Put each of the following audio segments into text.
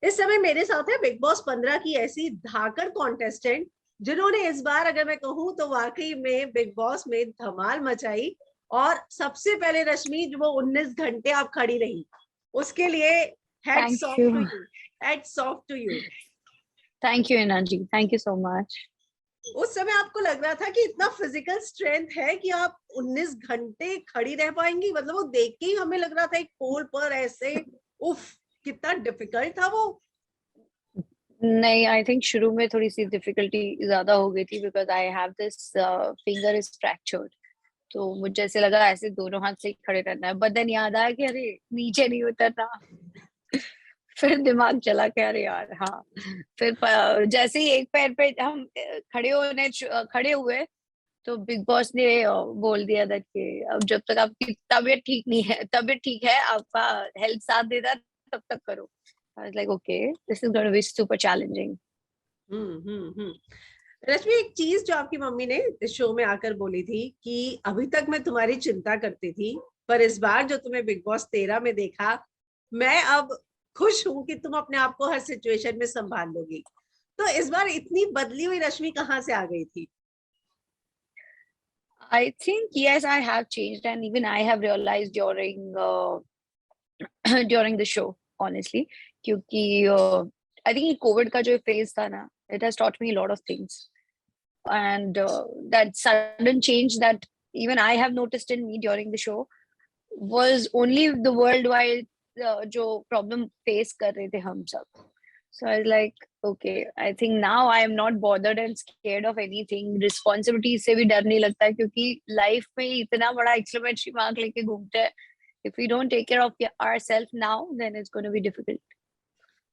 इस समय मेरे साथ है बिग बॉस 15 की ऐसी धाकड़ कॉन्टेस्टेंट जिन्होंने इस बार, अगर मैं कहूँ तो वाकई में बिग बॉस में धमाल मचाई। और सबसे पहले रश्मि, जो वो 19 घंटे आप खड़ी रही, उसके लिए Thank heads off to you. You, heads off to you. Thank you, Energy. Thank you so much. उस समय आपको लग रहा था कि इतना फिजिकल स्ट्रेंथ है कि आप 19 घंटे खड़ी रह पाएंगी? मतलब वो देख के ही हमें लग रहा था एक पोल पर ऐसे, उफ, कितना डिफिकल्ट था वो। नहीं, आई थिंक शुरू में थोड़ी सी डिफिकल्टी ज्यादा हो गई थी because I have this finger is fractured. तो मुझे ऐसे लगा ऐसे दोनों हाथ से ही खड़े रहना है, बट देन याद आया कि अरे नीचे नहीं उतरना। फिर दिमाग चला कि अरे यार हाँ। फिर जैसे ही एक पैर पे हम खड़े हुए तो बिग बॉस ने बोल दिया था कि अब जब तक आपकी तबीयत ठीक नहीं है, तबीयत ठीक है, आपका हेल्थ साथ देता है, तब तक करो। I was like okay, this is gonna be super challenging. Hmm. Rashmi, एक चीज जो आपकी मम्मी ने इस शो में आकर बोली थी कि अभी तक मैं तुम्हारी चिंता करती थी, पर इस बार जो तुम्हें बिग बॉस 13 में देखा, मैं अब खुश हूं कि तुम अपने आप को हर सिचुएशन में संभाल लोगी। तो इस बार इतनी बदली हुई रश्मि कहाँ से आ गई थी? I think yes, I have changed, and even I have realized during during the show, honestly, क्योंकि I think ये COVID का जो phase था ना, it has taught me a lot of things, and that sudden change that even I have noticed in me during the show was only the worldwide जो problem face कर रहे थे हम सब. So I was like, okay, I think now I am not bothered and scared of anything. Responsibility से भी डर नहीं लगता है क्योंकि life में इतना बड़ा exclamation mark लेके घूमते हैं. If we don't take care of ourselves now, then it's going to be difficult.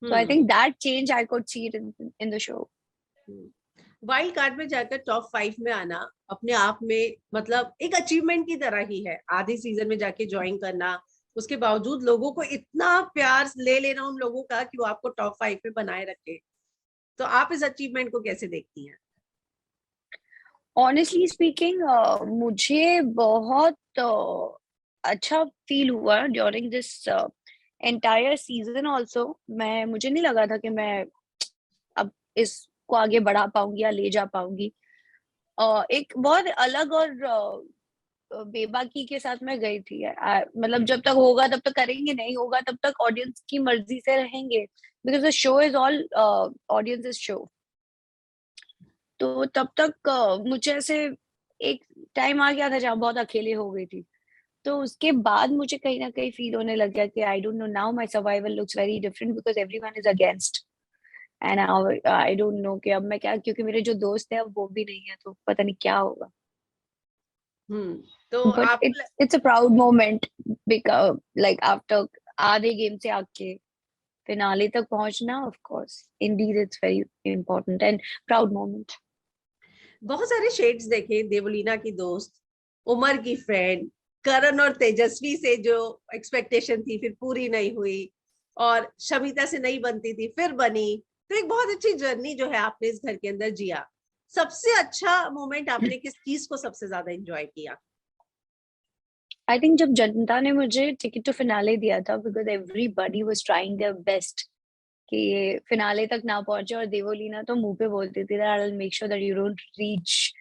So I think that change I could see it in the show. Wild card में जाकर top 5 में आना अपने आप में मतलब एक अचीवमेंट की तरह ही है। आधे सीजन में जाके ज्वाइन करना, उसके बावजूद लोगों को इतना प्यार ले लेना उन लोगों का कि वो आपको टॉप 5 में बनाए रखे, तो आप इस अचीवमेंट को कैसे देखती हैं? Honestly speaking, मुझे बहुत अच्छा फील हुआ during this entire season also. मुझे नहीं लगा था कि मैं अब इसको आगे बढ़ा पाऊंगी या ले जा पाऊंगी। एक बहुत अलग और बेबाकी के साथ मैं गई थी। मतलब जब तक होगा तब तक करेंगे, नहीं होगा तब तक ऑडियंस की मर्जी से रहेंगे, because the show is all audience is show. तो तब तक मुझे ऐसे एक टाइम आ गया था जहाँ बहुत अकेले हो गई थी। तो उसके बाद मुझे कहीं ना कहीं फील होने लग गया कि I don't know, now my survival looks very different because everyone is against. And I don't know कि अब मैं क्या, क्योंकि मेरे जो दोस्त है अब वो भी नहीं है, तो पता नहीं क्या होगा। तो बट आप it's a proud moment because like after आधे गेम से आके फिनाले तक पहुंचना, of course indeed it's very important and proud moment. बहुत सारे शेड्स देखे, देवलीना की दोस्त, उमर की फ्रेंड, करण और तेजस्वी से जो एक्सपेक्टेशन थी फिर पूरी नहीं हुई, और शमिता से नहीं बनती थी फिर बनी। तो एक बहुत अच्छी जर्नी जो है आपने इस घर के अंदर जिया। सबसे अच्छा मोमेंट आपने किस चीज को सबसे ज्यादा एंजॉय किया? I think जब जनता ने मुझे टिकट टू फिनाले दिया था, because everybody was trying their best कि ये फिनाले तक ना पहुंचे, और देवोलीना तो मुंह पे बोलती थी that I'll make sure that you don't reach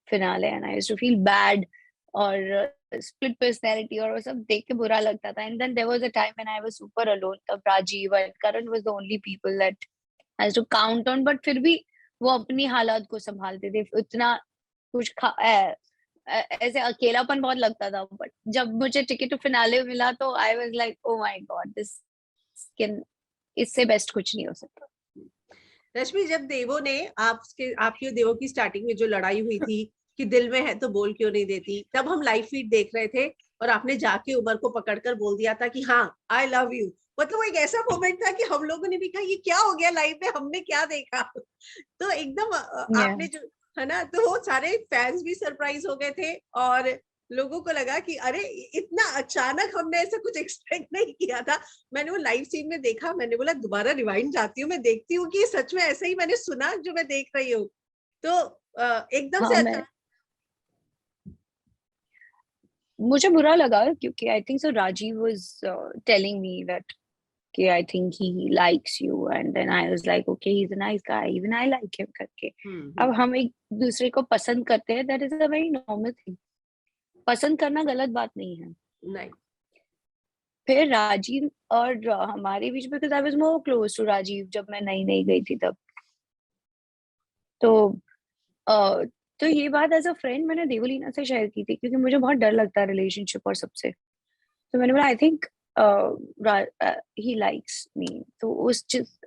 finale, and I used to feel bad, और split personality और वो सब देख के बुरा लगता था। And then there was a time when I was super alone, तब Rajiv and Karan was the only people that I used to count on, but फिर भी वो अपनी हालात को संभालते थे। इतना कुछ ऐसे अकेलापन बहुत लगता था, बट जब मुझे टिकट टू फिनाले मिला तो आई was like oh my God, this can, इससे बेस्ट कुछ नहीं हो सकता। रश्मि, जब देवो ने आपकी और देवो की स्टार्टिंग में जो लड़ाई हुई थी कि दिल में है तो बोल क्यों नहीं देती, तब हम लाइव फीड देख रहे थे और आपने जाके उमर को पकड़कर बोल दिया था कि हाँ आई लव यू। मतलब वो एक ऐसा मोमेंट था कि हम लोगों ने भी कहा ये क्या हो गया, लाइव में हमने क्या देखा। तो एकदम yeah. आपने जो है ना, तो वो सारे फैंस भी सरप्राइज हो गए थे और लोगों को लगा कि अरे इतना अचानक हमने ऐसा कुछ एक्सपेक्ट नहीं किया था। मैंने वो लाइव सीन में देखा, मैंने बोला दोबारा रिवाइंड जाती हूँ, मैं देखती हूँ कि सच में ऐसा ही मैंने सुना जो मैं देख रही हूँ। तो एकदम हाँ, से मैं मुझे बुरा लगा क्योंकि I think so Rajiv was telling me that कि I think he likes you, and then I was like, okay, he's a nice guy, even I like him करके. अब हम एक दूसरे को पसंद करते हैं, that is a very normal thing. पसंद करना गलत बात नहीं है. नहीं. फिर राजीव और हमारे बीच में, because I was more close to Rajiv जब मैं नई गई थी तब. तो तो ये बात एज अ फ्रेंड मैंने देवलीना से शेयर की थी, क्योंकि मुझे बहुत डर लगता है रिलेशनशिप और सबसे. तो मैंने बोला I think he likes me. तो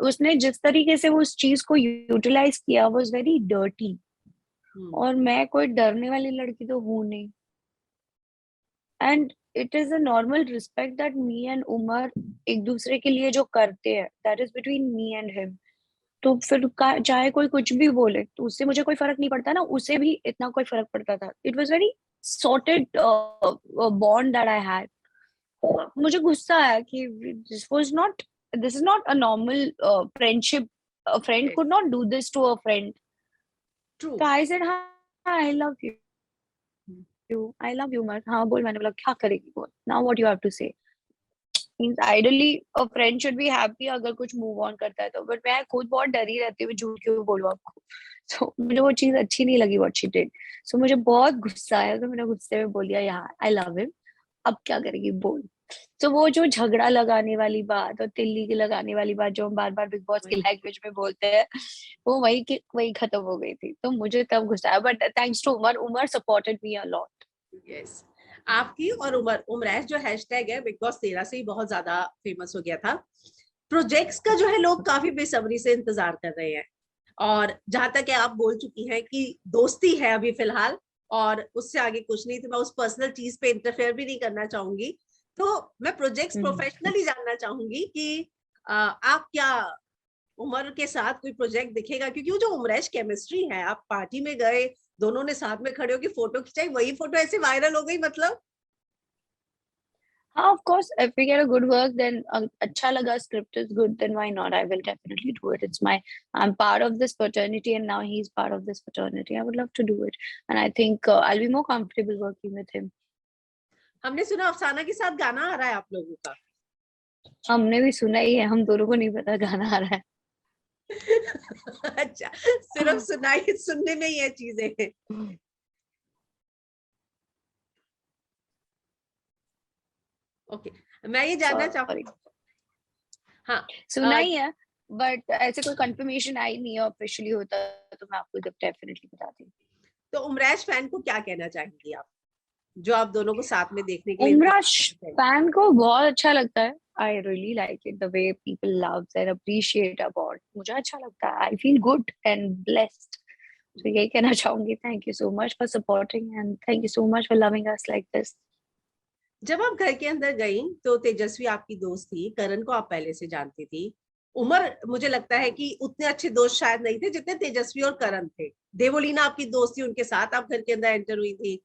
उसने जिस तरीके से वो उस चीज को यूटिलाइज किया वाज वेरी डर्टी. और मैं कोई डरने वाली लड़की तो हूं नहीं. And it is a normal respect that me and Umar एक दूसरे के लिए जो करते हैं, that is between me and him. तो फिर चाहे कोई कुछ भी बोले तो उससे मुझे कोई फर्क नहीं पड़ता ना, उसे भी इतना कोई फर्क पड़ता था. It was very sorted bond that I had. मुझे गुस्सा आया कि this is not a normal friendship. A friend could not do this to a friend. True. तो I said I love you, I love you मत. हाँ बोल. मैंने बोला क्या करेगी बोल. Now what you have to say. Means ideally a friend should be happy अगर कुछ मूव ऑन करता है तो. बट मैं खुद बहुत डरी रहती हूँ, झूठ क्यों बोलूं आपको. सो मुझे वो चीज अच्छी नहीं लगी व्हाट शी डिड. सो मुझे बहुत गुस्सा आया, तो मैंने गुस्से में बोल दिया यार आई लव हिम, अब क्या करेगी बोल. तो वो जो झगड़ा लगाने वाली बात और तिल्ली की लगाने वाली बात जो हम बार बार बिग बॉस की लैंग्वेज में बोलते हैं, वो वही खत्म हो गई थी. तो मुझे तब गुस्सा आया. But thanks to Umar, Umar supported me a lot. Yes. आपकी और उमरैश जो हैशटैग है बिग बॉस 13 से ही बहुत ज्यादा फेमस हो गया था. प्रोजेक्ट्स का जो है लोग काफी बेसब्री से इंतजार कर रहे हैं. और जहां तक है आप बोल चुकी हैं कि दोस्ती है अभी फिलहाल और उससे आगे कुछ नहीं. तो मैं उस पर्सनल चीज पे इंटरफेयर भी नहीं करना चाहूंगी. तो मैं प्रोजेक्ट्स प्रोफेशनली जानना चाहूंगी कि आप क्या उमर के साथ कोई प्रोजेक्ट दिखेगा, क्योंकि वो जो उमरैश केमिस्ट्री है, आप पार्टी में गए, दोनों ने साथ में खड़े होकर फोटो खिंचाई, वही फोटो ऐसे वायरल हो गई मतलब. हाँ, of course, if we get a good work, then अच्छा लगा, script is good, then why not? I will definitely do it. I'm part of this fraternity, and now he's part of this fraternity. I would love to do it, and I think I'll be more comfortable working with him. हमने सुना अफसाना के साथ गाना आ रहा है आप लोगों का. हमने भी सुना ही है, हम दोनों को नहीं पता गाना आ रहा है. अच्छा, सिर्फ सुनाई सुनने में ही है चीजें. ओके, मैं ये जानना चाहूंगी. हाँ, सुना ही है, बट ऐसे कोई कंफर्मेशन आई नहीं है ऑफिशियली होता तो मैं आपको डेफिनेटली बताती हूँ. तो उमराश फैन को क्या कहना चाहेंगी आप, जो आप दोनों को साथ में देखने के लिए. उमराश फैन को बहुत अच्छा लगता है. I really like it, the way people love and appreciate our bond. मुझे अच्छा लगता है. I feel good and blessed. तो यही कहना चाहूंगी. Thank you so much for supporting and thank you so much for loving us like this. जब आप घर के अंदर गई तो तेजस्वी आपकी दोस्त थी, करण को आप पहले से जानती थी. उमर मुझे लगता है कि उतने अच्छे दोस्त शायद नहीं थे जितने तेजस्वी और करण थे. देवोलीना आपकी दोस्त थी, उनके साथ आप घर के अंदर एंटर हुई थी.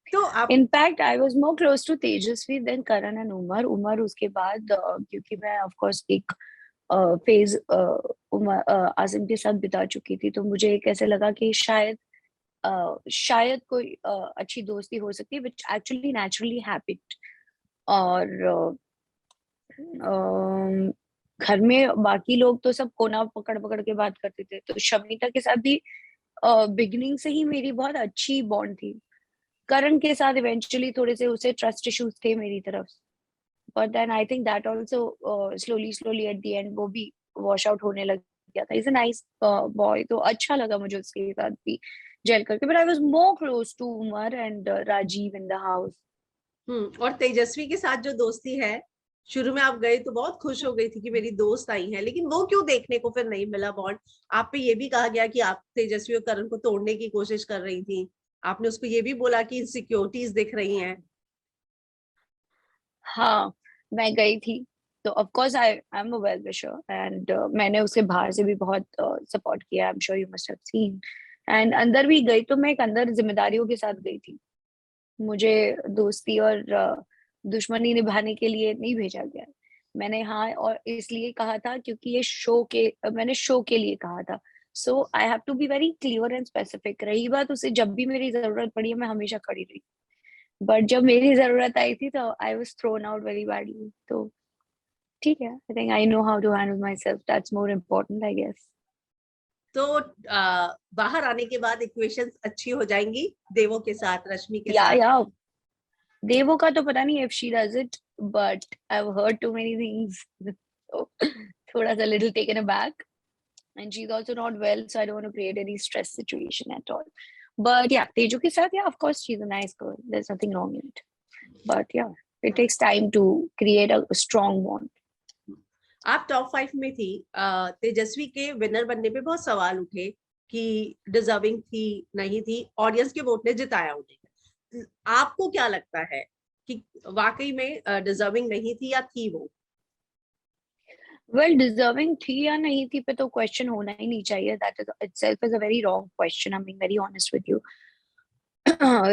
तो आप In fact, I was more close to Tejasvi than Karan and Umar. Umar उसके बाद क्योंकि मैं of course एक फेज आसिम के साथ बिता चुकी थी, तो मुझे एक ऐसे लगा कि शायद कोई अच्छी दोस्ती हो सकती है, which actually naturally happened. और घर में बाकी लोग तो सब कोना पकड़ पकड़ के बात करते थे, तो शमिता के साथ भी बिगिनिंग से ही मेरी बहुत अच्छी बॉन्ड थी. करण के साथ इवेंचुअली थोड़े से उसे ट्रस्ट इश्यूज थे मेरी तरफ, but then I think that also slowly at the end वो भी वॉश आउट होने लग गया था. इज अ नाइस बॉय, तो अच्छा लगा मुझे उसके साथ भी जेल करके. But I was more close to Umar and Rajiv in the house. और तेजस्वी के साथ जो दोस्ती है, शुरू में आप गए तो बहुत खुश हो गई थी कि मेरी दोस्त आई है, लेकिन वो क्यों देखने को फिर नहीं मिला बॉन्ड. आप पे ये भी कहा गया कि आप तेजस्वी और करण को तोड़ने की कोशिश कर रही थी. आपने उसको ये भी बोला कि इनसिक्योरिटीज दिख रही हैं. हाँ, मैं गई थी तो of course I am a well wisher and मैंने उसे बाहर से भी बहुत सपोर्ट किया. I am sure you must have seen. And अंदर भी गई तो मैं एक अंदर जिम्मेदारियों के साथ गई थी. मुझे दोस्ती और दुश्मनी निभाने के लिए नहीं भेजा गया. मैंने हाँ और इसलिए कहा था क्योंकि ये मैंने शो के लिए कहा था. So I have to be very clear and specific. रही बात, उसे जब भी मेरी जरूरत पड़ी है मैं हमेशा खड़ी रही, बट जब मेरी जरूरत आई थी तो I was thrown out very badly. तो ठीक है, I think I know how to handle myself. That's more important, I guess. तो बाहर आने के बाद इक्वेशंस अच्छी हो जाएंगी देवो के साथ, रश्मि के Yeah, साथ? yeah. देवो का तो पता नहीं if she does it, but I've heard too many things. So, थोड़ा सा little taken aback. And she's also not well, so I don't want to create any stress situation at all. But yeah, Teju ke sath, yeah, of course, she's a nice girl. There's nothing wrong in it. But yeah, it takes time to create a strong bond. आप top 5 में थी, तेजस्वी के winner बनने पे बहुत सवाल उठे कि डिजर्विंग थी नहीं थी, ऑडियंस के वोट ने जिताया उन्हें। आपको क्या लगता है कि वाकई में डिजर्विंग नहीं थी या थी वो? Well, deserving थी या नहीं थी पे तो क्वेश्चन होना ही नहीं चाहिए. That is itself is a very wrong question. I'm being very honest with you.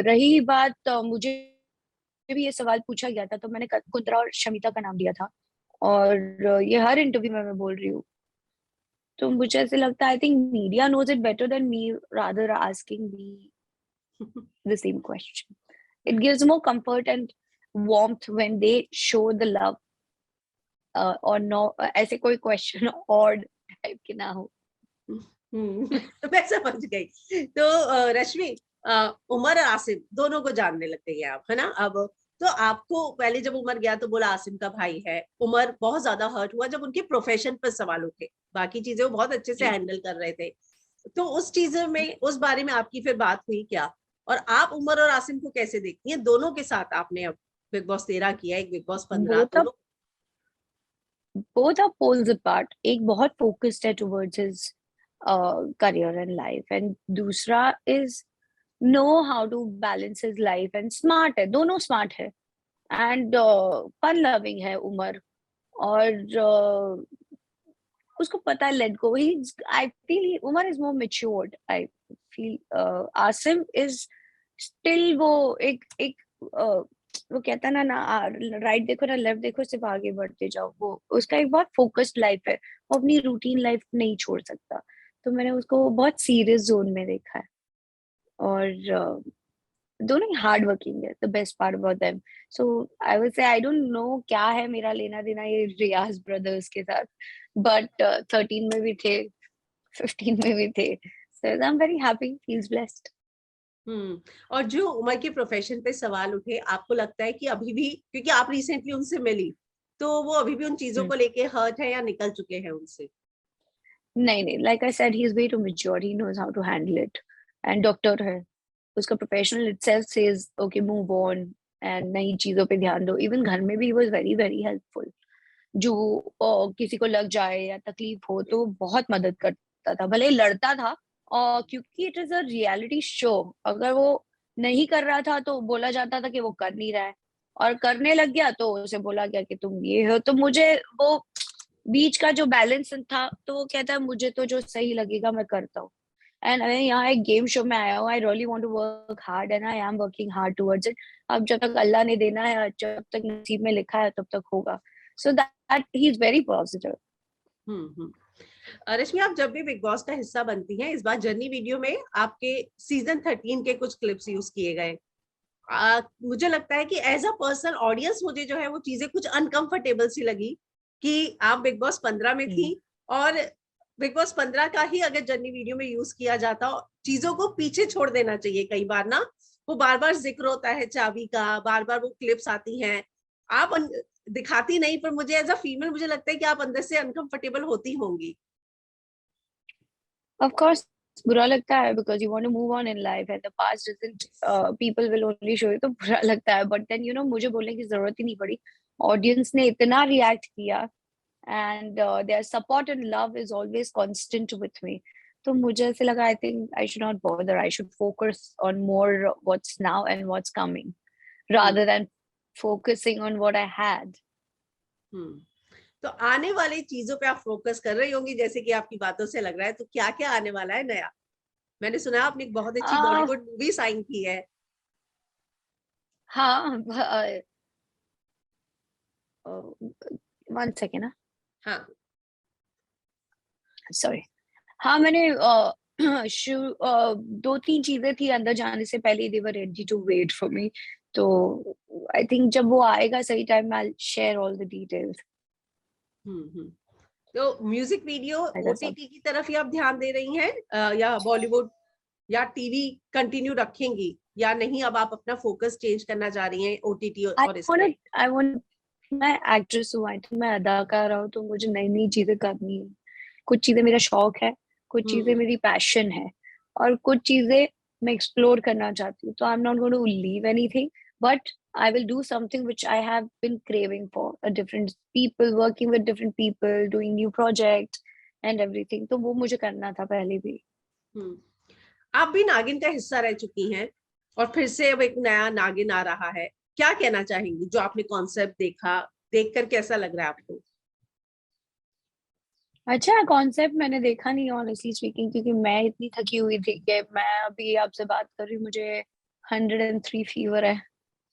रही बात मुझे भी ये सवाल पूछा गया था तो मैंने कुंद्रा और शमिता का नाम दिया था और ये हर इंटरव्यू में मैं बोल रही हूँ. तो मुझे ऐसे लगता है I think media knows it better than me rather asking me the same question. It gives more comfort and warmth when they show the love or no ऐसे कोई क्वेश्चन ऑड टाइप के ना हो. मैं समझ गई। तो रश्मि, उमर और आसिम दोनों को जानने लग गई आप, है ना अब? तो आपको पहले जब उमर गया तो बोला आसिम का भाई है, उमर बहुत ज्यादा हर्ट हुआ जब उनके प्रोफेशन पर सवाल उठे, बाकी चीजें वो बहुत अच्छे से हैंडल कर रहे थे। तो उस चीजों में, उस बारे में आपकी फिर बात हुई क्या? और आप उमर और आसिम को कैसे देखती हैं? दोनों के साथ आपने अब बिग बॉस 13 किया, एक बिग बॉस 15, दोनों। both are poles apart. एक बहुत focused है towards his career and life and दूसरा is know how to balance his life and smart है, दोनों smart है and fun loving है उमर और उसको पता है let go. I feel Umar is more matured. I feel Asim is still वो एक वो कहता ना राइट देखो ना लेफ्ट देखो, सिर्फ आगे बढ़ते जाओ. वो उसका एक बहुत फोकस्ड लाइफ है, वो अपनी रूटीन लाइफ नहीं छोड़ सकता. तो मैंने उसको बहुत सीरियस जोन में देखा है और दोनों ही हार्ड वर्किंग है. The best part about them. So I will say I don't know क्या है मेरा लेना देना ये रियाज ब्रदर्स के साथ, बट 13 में भी थे, 15 में भी थे. So I am very happy, feels blessed. और जो उमर के प्रोफेशन पे सवाल उठे, आपको लगता है कि अभी भी, क्योंकि आप रिसेंटली उनसे मिली, तो वो अभी भी उन चीजों को लेके हर्ट है या निकल चुके हैं उनसे? नहीं नहीं, like I said he is way too mature, he knows how to handle it and doctor है. उसका professional itself says okay move on and नई चीजों पे ध्यान दो. इवन घर में भी he was very very helpful. जो किसी को लग जाए या तकलीफ हो तो बहुत मदद करता था, भले ही लड़ता था क्योंकि it is a reality show. अगर वो नहीं कर रहा था तो बोला जाता था कि वो कर नहीं रहा है, और करने लग गया तो उसे बोला गया कि तुम ये हो. तो मुझे वो बीच का जो बैलेंस था, तो वो कहता है मुझे तो जो सही लगेगा मैं करता हूँ. एंड मैं यहाँ एक गेम शो में आया हूँ. I really want to work hard and I am working hard towards it. अब जब तक अल्लाह ने देना है, जब तक नसीब में लिखा है तब तक होगा. So that he is very positive. Rashmi, आप जब भी बिग बॉस का हिस्सा बनती हैं, इस बार जर्नी वीडियो में आपके सीजन 13 के कुछ क्लिप्स यूज किए गए. मुझे लगता है कि एज अ पर्सन ऑडियंस, मुझे जो है वो चीजें कुछ अनकंफर्टेबल सी लगी कि आप बिग बॉस 15 में थी और बिग बॉस 15 का ही अगर जर्नी वीडियो में यूज किया जाता, चीजों को पीछे छोड़ देना चाहिए. कई बार ना वो बार बार जिक्र होता है चाबी का, बार बार वो क्लिप्स आती हैं, आप दिखाती नहीं, पर मुझे एज अ फीमेल मुझे लगता है कि आप अंदर से अनकंफर्टेबल होती होंगी. ऑफ कोर्स बुरा लगता है because you want to move on in life and the past doesn't people will only show you. तो बुरा लगता है, बट देन मुझे बोलने की जरूरत ही नहीं पड़ी. ऑडियंस ने इतना रिएक्ट किया and their support and love is always constant with me. तो मुझे ऐसे लगा I think I should not bother. I should focus on more what's now and what's coming rather than focusing on what I had. तो आने वाली चीजों पे आप फोकस कर रही होंगी, जैसे कि आपकी बातों से लग रहा है. तो क्या क्या आने वाला है नया? मैंने सुना आपने एक बहुत अच्छी बॉलीवुड मूवी साइन की है. हाँ, 1 second ना. हाँ, सॉरी. हाँ, मैंने 2-3 चीजें थी अंदर जाने से पहले. they were ready to wait for me. तो आई थिंक जब वो आएगा सही टाइम में I'll share all the details. हम्म। तो म्यूजिक वीडियो ऐसा सब। ओटीटी की तरफ ही आप ध्यान दे रही हैं या बॉलीवुड या टीवी कंटिन्यू रखेंगी या नहीं, अब आप अपना फोकस चेंज करना चाह रही हैं ओटीटी आई और इस वांट पे? आई वांट मैं एक्ट्रेस हूँ, आई थिंक मैं अदाकार हूँ, तो मुझे नई नई चीजें करनी है। कुछ चीजें मेरा शौक है, कुछ चीजें हम्म मेरी पैशन है, और कुछ चीजें मैं एक्सप्लोर करना चाहती हूँ। तो I am not going to leave anything, but I will do something which I have been craving for, a different people, working with different people, doing new projects and everything. तो वो मुझे करना था पहले भी। हम्म। आप भी नागिन का हिस्सा रह चुकी हैं और फिर से अब एक नया नागिन आ रहा है, क्या कहना चाहेंगी? जो आपने कॉन्सेप्ट देखा, देखकर कैसा लग रहा है आपको? अच्छा, कॉन्सेप्ट मैंने देखा नहीं ऑनेस्टली स्पीकिंग, क्योंकि मैं इतनी थकी हुई थी कि मैं अभी आपसे बात कर रही हूँ, मुझे 103 फीवर है।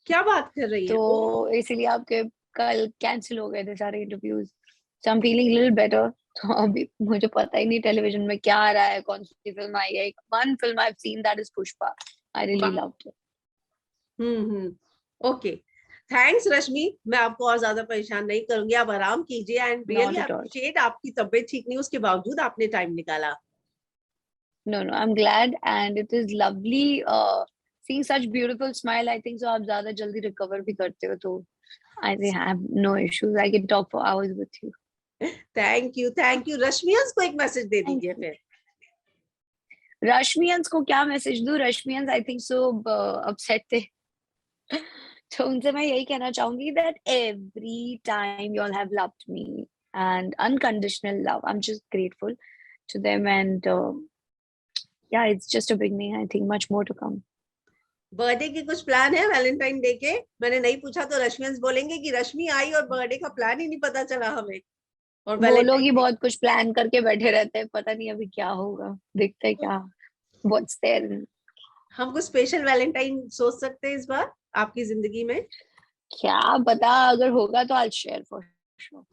क्या बात कर रही हैं? तो ओ, इसीलिए आपके कल कैंसिल हो गए थे सारे interviews. So I am feeling little better. तो अभी मुझे पता ही नहीं टेलीविजन में क्या आ रहा है, कौन सी फिल्म आई है। One film I have seen, that is Pushpa. I really वाह। Loved it. Okay, thanks Rashmi, मैं आपको और ज्यादा परेशान नहीं करूंगी, आप आराम कीजिए and really not at all. Appreciate आपकी तबीयत ठीक नहीं, उसके बावजूद आपने टाइम निकाला। No no, I am glad and it is lovely seeing such beautiful smile. I think so आप ज्यादा जल्दी रिकवर भी करते हो, तो I have no issues. I can talk for hours with you. Thank you. Rashmians को एक मैसेज दे Thank दीजिए you. फिर। रश्मियंस को क्या मैसेज दूं? रश्मियंस आई थिंक सो अपसेट थे। तो उनसे मैं यही कहना चाहूंगी that every time you all have loved me and unconditional love. I'm just grateful to them, and yeah, it's just a beginning. I think much more to come. Birthday के कुछ plan है वैलेंटाइन डे के? मैंने नहीं पूछा तो रश्मियंस बोलेंगे कि रश्मि आई और बर्थडे का प्लान ही नहीं पता चला हमें, और वो लोग वैलेंटाइन ही डे। बहुत कुछ प्लान करके बैठे रहते हैं, पता नहीं अभी क्या होगा, देखते हैं क्या what's there. हम कुछ स्पेशल वैलेंटाइन सोच सकते हैं इस बार आपकी जिंदगी में? क्या पता, अगर होगा तो I'll share for sure.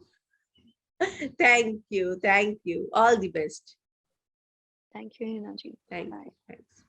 Thank you, all the best. Thank you, Hina ji. Bye. Thanks.